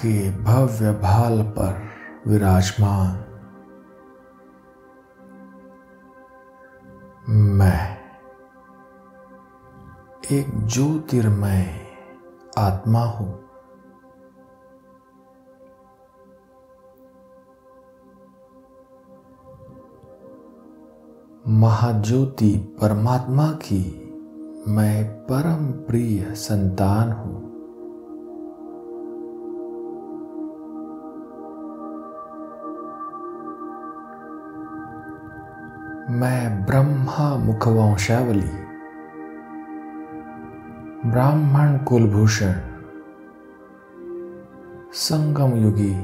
के भव्य भाल पर विराजमान मैं एक ज्योतिर्मय आत्मा हूं। महाज्योति परमात्मा की मैं परम प्रिय संतान हूं। मैं ब्रह्मा मुखवंशावली ब्राह्मण कुलभूषण संगम युगी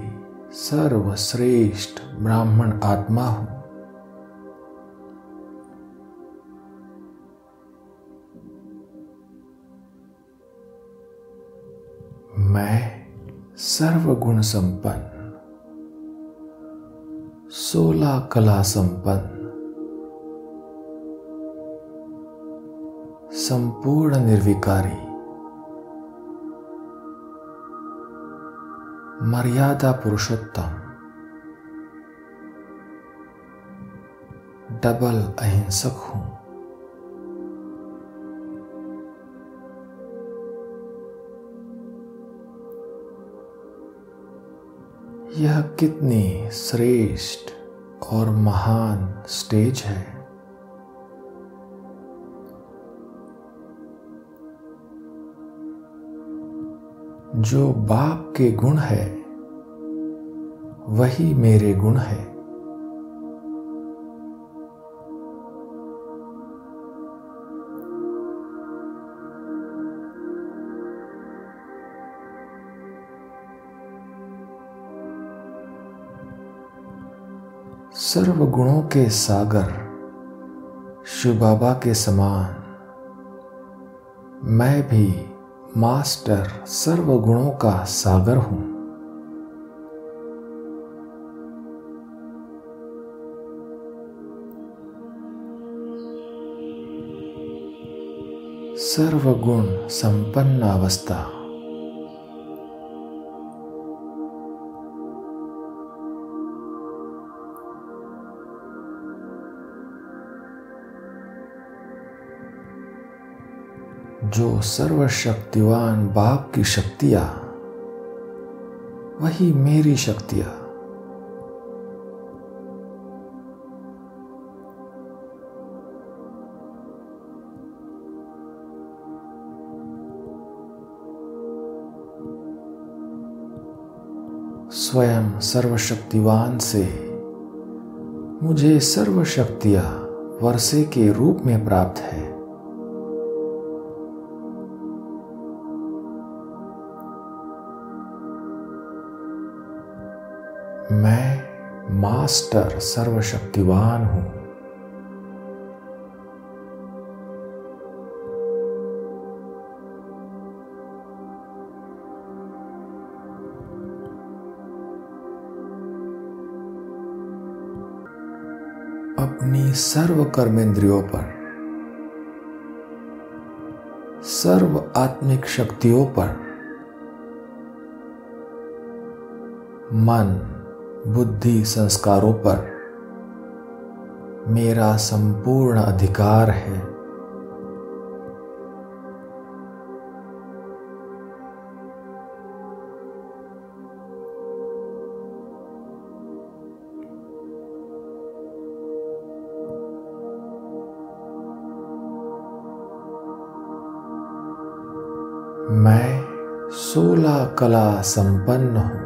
सर्वश्रेष्ठ ब्राह्मण आत्मा हूं। मैं सर्वगुण संपन्न 16 कला संपन्न संपूर्ण निर्विकारी मर्यादा पुरुषोत्तम डबल अहिंसक हूं। यह कितनी श्रेष्ठ और महान स्टेज है। जो बाप के गुण है वही मेरे गुण है। सर्व गुणों के सागर शिव बाबा के समान मैं भी मास्टर सर्व गुणों का सागर हूं। सर्वगुण संपन्न अवस्था जो सर्वशक्तिवान बाप की शक्तियां वही मेरी शक्तियां। स्वयं सर्वशक्तिवान से मुझे सर्वशक्तियां वर्षे के रूप में प्राप्त है। मैं मास्टर सर्वशक्तिवान हूं। अपनी सर्व कर्मेंद्रियों पर सर्व आत्मिक शक्तियों पर मन बुद्धि संस्कारों पर मेरा संपूर्ण अधिकार है। मैं 16 कला संपन्न हूं।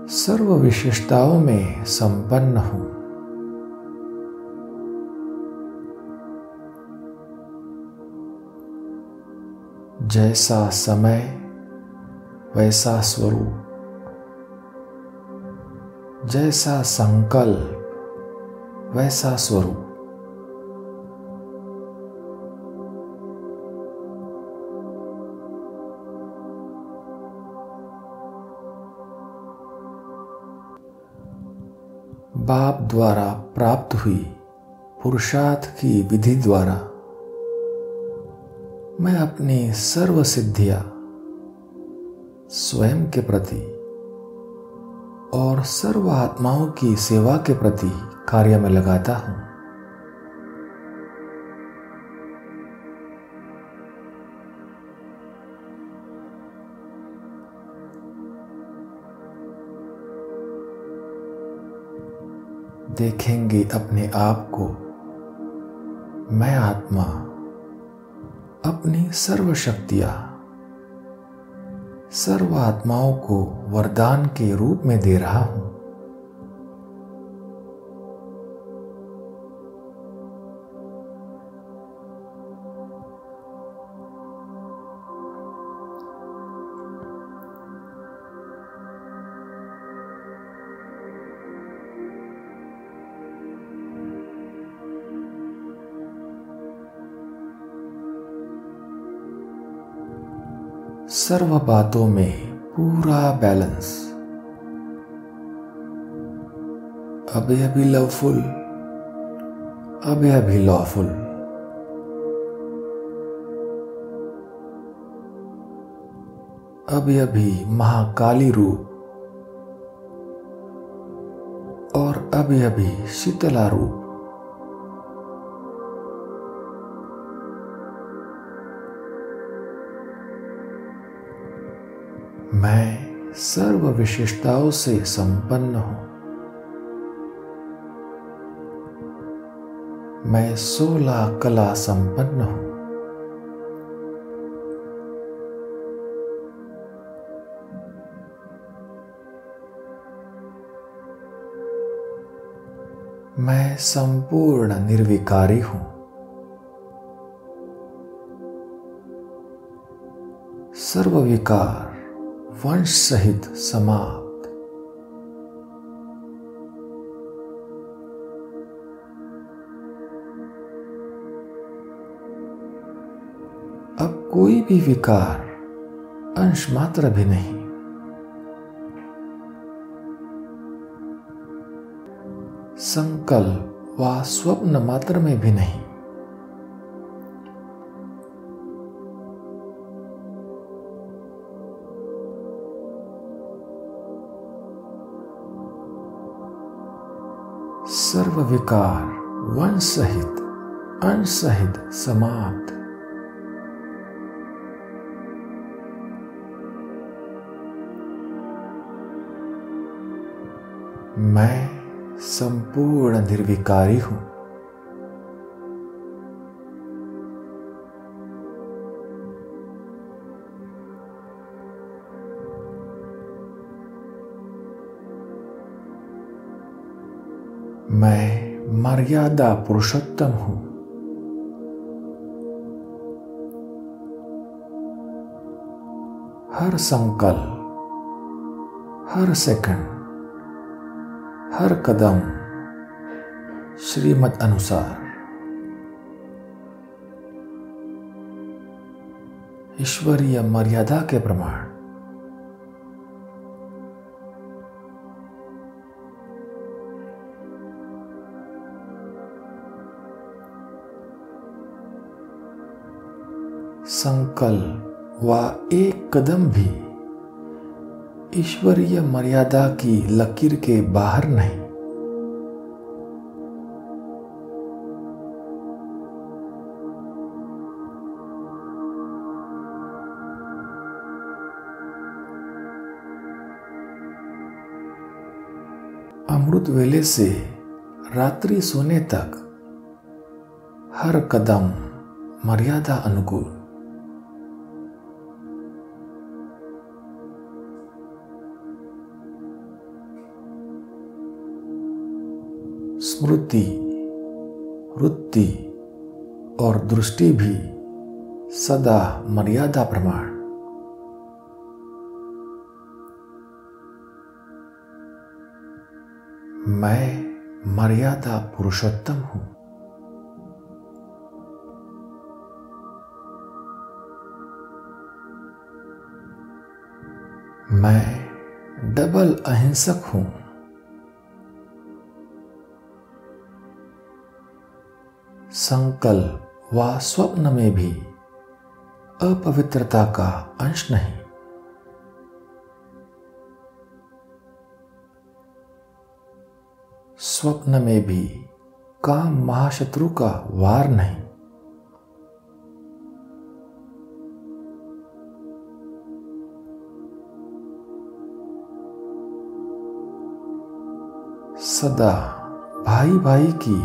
सर्व विशेषताओं में संपन्न हूं। जैसा समय वैसा स्वरूप, जैसा संकल्प वैसा स्वरूप। बाप द्वारा प्राप्त हुई पुरुषार्थ की विधि द्वारा मैं अपनी सर्व सिद्धियां स्वयं के प्रति और सर्व आत्माओं की सेवा के प्रति कार्य में लगाता हूं। देखेंगे अपने आप को, मैं आत्मा अपनी सर्व शक्तियां सर्व आत्माओं को वरदान के रूप में दे रहा हूं। सर्व बातों में पूरा बैलेंस, अभी अभी लवफुल, अभी अभी लॉफुल, अभी अभी महाकाली रूप और अभी अभी शीतला रूप। मैं सर्व विशेषताओं से संपन्न हूं। मैं 16 कला संपन्न हूं। मैं संपूर्ण निर्विकारी हूं। सर्व विकार वंश सहित समाप्त। अब कोई भी विकार अंश मात्र भी नहीं। संकल्प व स्वप्न मात्र में भी नहीं। सर्व विकार वंश सहित अंश सहित समाप्त। मैं संपूर्ण निर्विकारी हूं। मैं मर्यादा पुरुषोत्तम हूं। हर संकल्प, हर सेकंड, हर कदम श्रीमत अनुसार ईश्वरीय मर्यादा के प्रमाण। संकल्प व एक कदम भी ईश्वरीय मर्यादा की लकीर के बाहर नहीं। अमृत वेले से रात्रि सोने तक हर कदम मर्यादा अनुकूल। स्मृति, वृत्ति और दृष्टि भी सदा मर्यादा प्रमाण। मैं मर्यादा पुरुषोत्तम हूं। मैं डबल अहिंसक हूं। संकल्प व स्वप्न में भी अपवित्रता का अंश नहीं। स्वप्न में भी काम महाशत्रु का वार नहीं। सदा भाई भाई की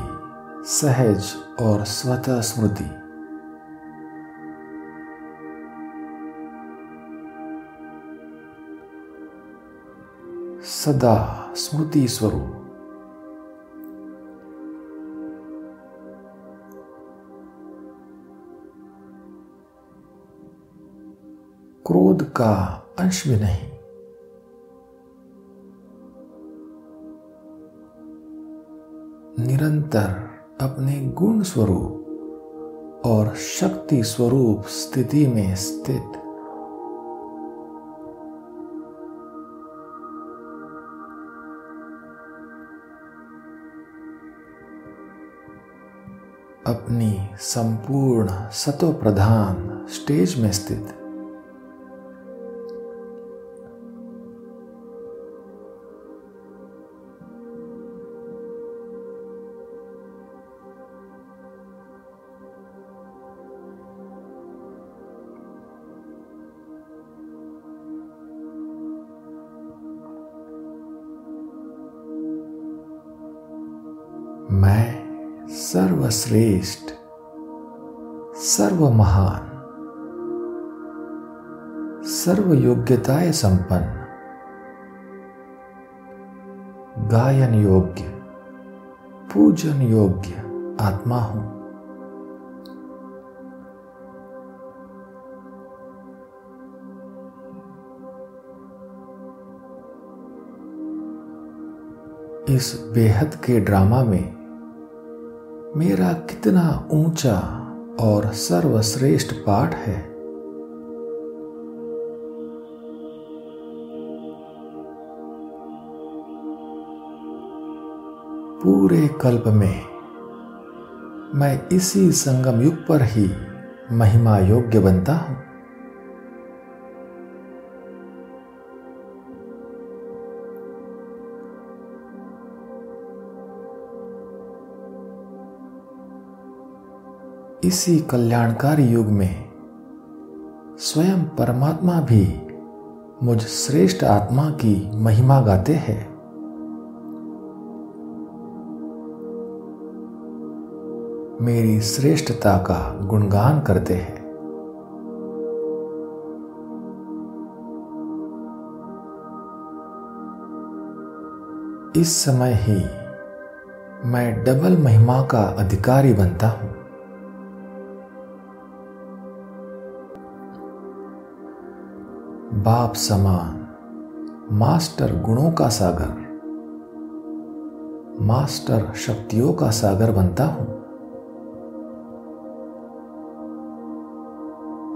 सहज और स्वतः स्मृति। सदा स्मृति स्वरूप। क्रोध का अंश भी नहीं। निरंतर अपने गुण स्वरूप और शक्ति स्वरूप स्थिति में स्थित। अपनी संपूर्ण सतो प्रधान स्टेज में स्थित। मैं सर्वश्रेष्ठ, सर्वमहान, सर्व योग्यताएं संपन्न, गायन योग्य, पूजन योग्य आत्मा हूं। इस बेहद के ड्रामा में मेरा कितना ऊंचा और सर्वश्रेष्ठ पाठ है। पूरे कल्प में मैं इसी संगम युग पर ही महिमा योग्य बनता हूं। इसी कल्याणकारी युग में स्वयं परमात्मा भी मुझ श्रेष्ठ आत्मा की महिमा गाते हैं। मेरी श्रेष्ठता का गुणगान करते हैं। इस समय ही मैं डबल महिमा का अधिकारी बनता हूं। बाप समान मास्टर गुणों का सागर, मास्टर शक्तियों का सागर बनता हूं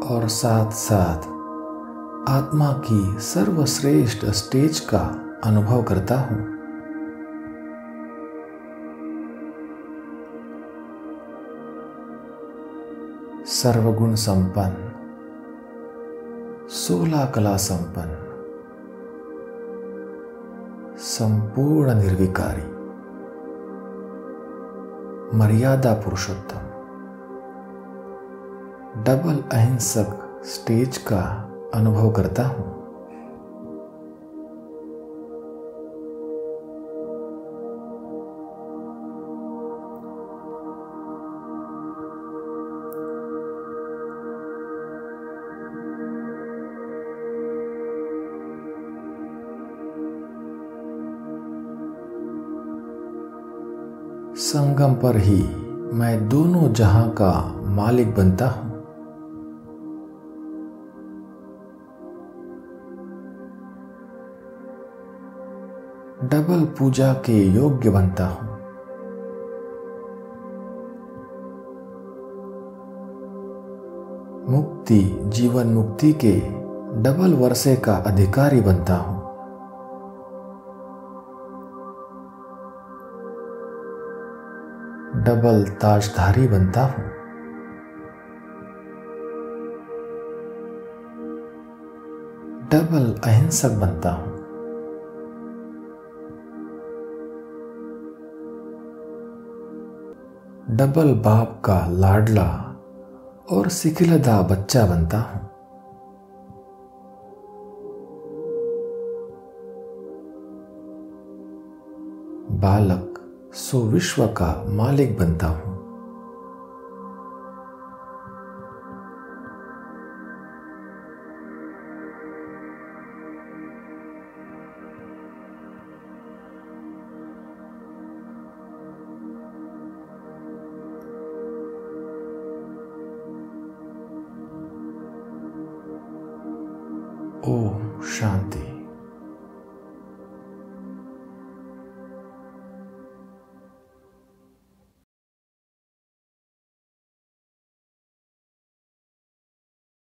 और साथ साथ आत्मा की सर्वश्रेष्ठ स्टेज का अनुभव करता हूं। सर्वगुण संपन्न, 16 कला संपन्न, संपूर्ण निर्विकारी, मर्यादा पुरुषोत्तम, डबल अहिंसक स्टेज का अनुभव करता हूं। संगम पर ही मैं दोनों जहां का मालिक बनता हूं। डबल पूजा के योग्य बनता हूं। मुक्ति जीवन मुक्ति के डबल वर्षे का अधिकारी बनता हूं। डबल ताजधारी बनता हूं। डबल अहिंसक बनता हूं। डबल बाप का लाडला और सिखिलदा बच्चा बनता हूं। बालक सो विश्व का मालिक बनता हूं। ओम शांति।